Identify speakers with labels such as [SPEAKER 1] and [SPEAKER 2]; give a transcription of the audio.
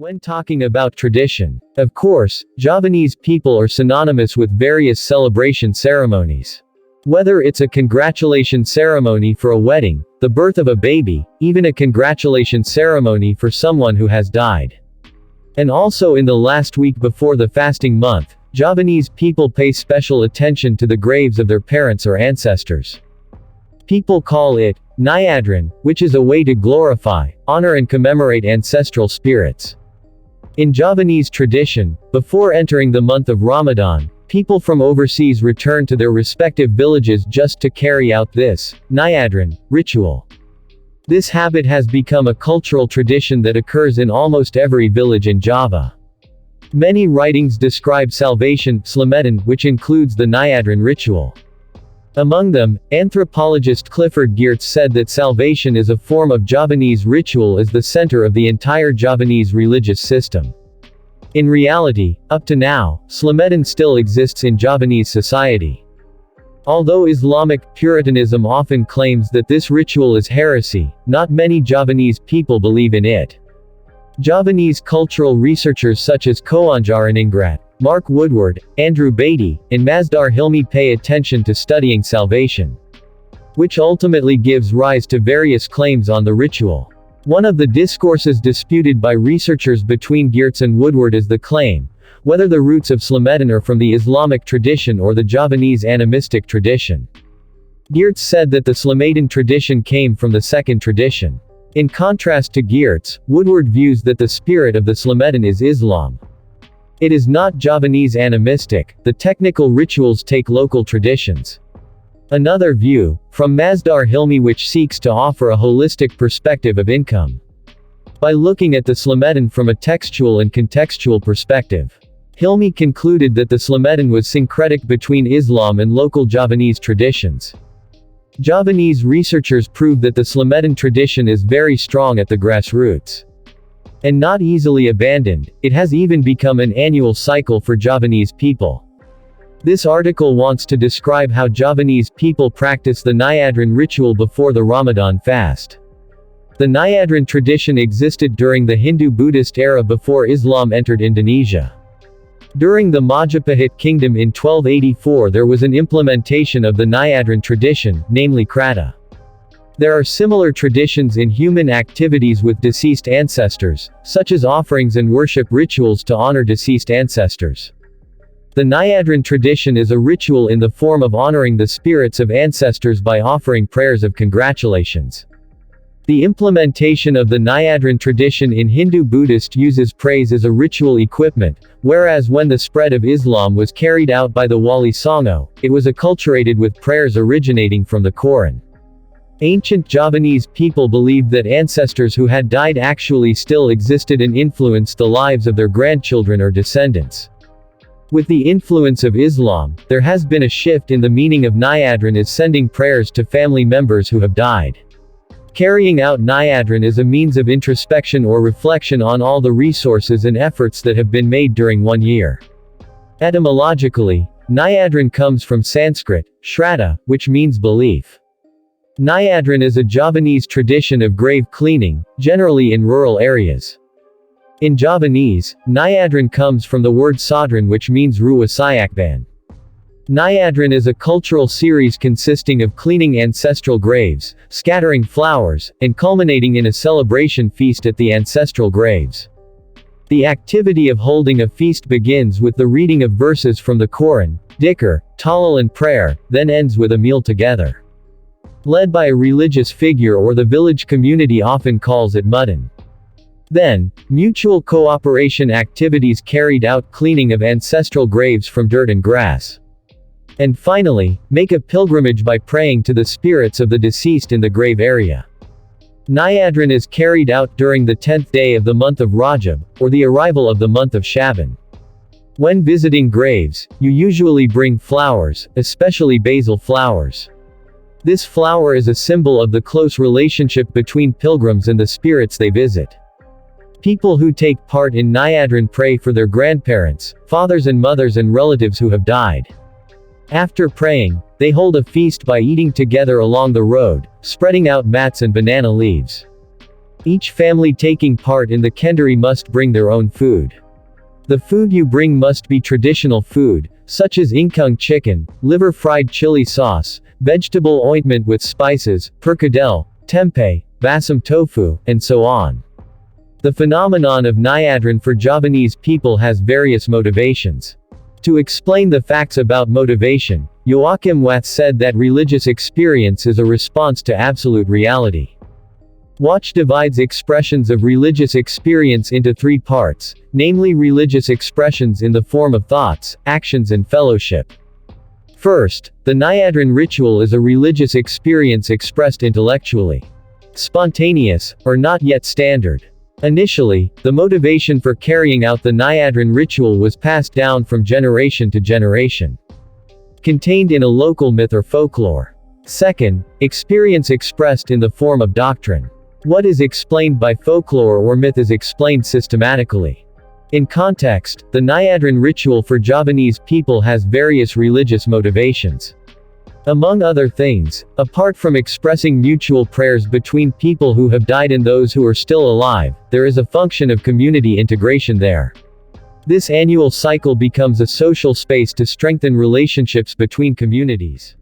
[SPEAKER 1] When talking about tradition, of course, Javanese people are synonymous with various celebration ceremonies. Whether it's a congratulation ceremony for a wedding, the birth of a baby, even a congratulation ceremony for someone who has died. And also in the last week before the fasting month, Javanese people pay special attention to the graves of their parents or ancestors. People call it nyadran, which is a way to glorify, honor and commemorate ancestral spirits. In Javanese tradition, before entering the month of Ramadan, people from overseas return to their respective villages just to carry out this nyadran ritual. This habit has become a cultural tradition that occurs in almost every village in Java. Many writings describe salvation, slametan, which includes the nyadran ritual. Among them, anthropologist Clifford Geertz said that salvation is a form of Javanese ritual as the center of the entire Javanese religious system. In reality, up to now, slametan still exists in Javanese society. Although Islamic Puritanism often claims that this ritual is heresy, not many Javanese people believe in it. Javanese cultural researchers such as Koanjaraningrat, Mark Woodward, Andrew Beatty, and Masdar Hilmi pay attention to studying salvation, which ultimately gives rise to various claims on the ritual. One of the discourses disputed by researchers between Geertz and Woodward is the claim, whether the roots of slametan are from the Islamic tradition or the Javanese animistic tradition. Geertz said that the slametan tradition came from the second tradition. In contrast to Geertz, Woodward views that the spirit of the slametan is Islam. It is not Javanese animistic, the technical rituals take local traditions. Another view, from Masdar Hilmi, which seeks to offer a holistic perspective of income by looking at the slametan from a textual and contextual perspective. Hilmi concluded that the slametan was syncretic between Islam and local Javanese traditions. Javanese researchers prove that the slametan tradition is very strong at the grassroots and not easily abandoned. It has even become an annual cycle for Javanese people. This article wants to describe how Javanese people practice the nyadran ritual before the Ramadan fast. The nyadran tradition existed during the Hindu-Buddhist era before Islam entered Indonesia. During the Majapahit kingdom in 1284 there was an implementation of the nyadran tradition, namely krata. There are similar traditions in human activities with deceased ancestors, such as offerings and worship rituals to honor deceased ancestors. The nyadran tradition is a ritual in the form of honoring the spirits of ancestors by offering prayers of congratulations. The implementation of the nyadran tradition in Hindu-Buddhist uses praise as a ritual equipment, whereas when the spread of Islam was carried out by the Wali Songo, it was acculturated with prayers originating from the Quran. Ancient Javanese people believed that ancestors who had died actually still existed and influenced the lives of their grandchildren or descendants. With the influence of Islam, there has been a shift in the meaning of nyadran as sending prayers to family members who have died. Carrying out nyadran is a means of introspection or reflection on all the resources and efforts that have been made during one year. Etymologically, nyadran comes from Sanskrit, shraddha, which means belief. Nyadran is a Javanese tradition of grave cleaning, generally in rural areas. In Javanese, nyadran comes from the word sadran, which means ruwa sayakban. Nyadran is a cultural series consisting of cleaning ancestral graves, scattering flowers, and culminating in a celebration feast at the ancestral graves. The activity of holding a feast begins with the reading of verses from the Quran, dhikr, talal and prayer, then ends with a meal together, led by a religious figure, or the village community often calls it muddan. Then, mutual cooperation activities carried out, cleaning of ancestral graves from dirt and grass. And finally, make a pilgrimage by praying to the spirits of the deceased in the grave area. Nyadran is carried out during the 10th day of the month of Rajab, or the arrival of the month of Shaban. When visiting graves, you usually bring flowers, especially basil flowers. This flower is a symbol of the close relationship between pilgrims and the spirits they visit. People who take part in nyadran pray for their grandparents, fathers and mothers and relatives who have died. After praying, they hold a feast by eating together along the road, spreading out mats and banana leaves. Each family taking part in the kendari must bring their own food. The food you bring must be traditional food, such as ingkung chicken, liver fried chili sauce, vegetable ointment with spices, perkedel, tempeh, basam tofu, and so on. The phenomenon of nyadran for Javanese people has various motivations. To explain the facts about motivation, Joachim Wath said that religious experience is a response to absolute reality. Watch divides expressions of religious experience into three parts, namely religious expressions in the form of thoughts, actions and fellowship. First, the nyadran ritual is a religious experience expressed intellectually. Spontaneous, or not yet standard. Initially, the motivation for carrying out the nyadran ritual was passed down from generation to generation. Contained in a local myth or folklore. Second, experience expressed in the form of doctrine. What is explained by folklore or myth is explained systematically. In context, the nyadran ritual for Javanese people has various religious motivations. Among other things, apart from expressing mutual prayers between people who have died and those who are still alive, there is a function of community integration there. This annual cycle becomes a social space to strengthen relationships between communities.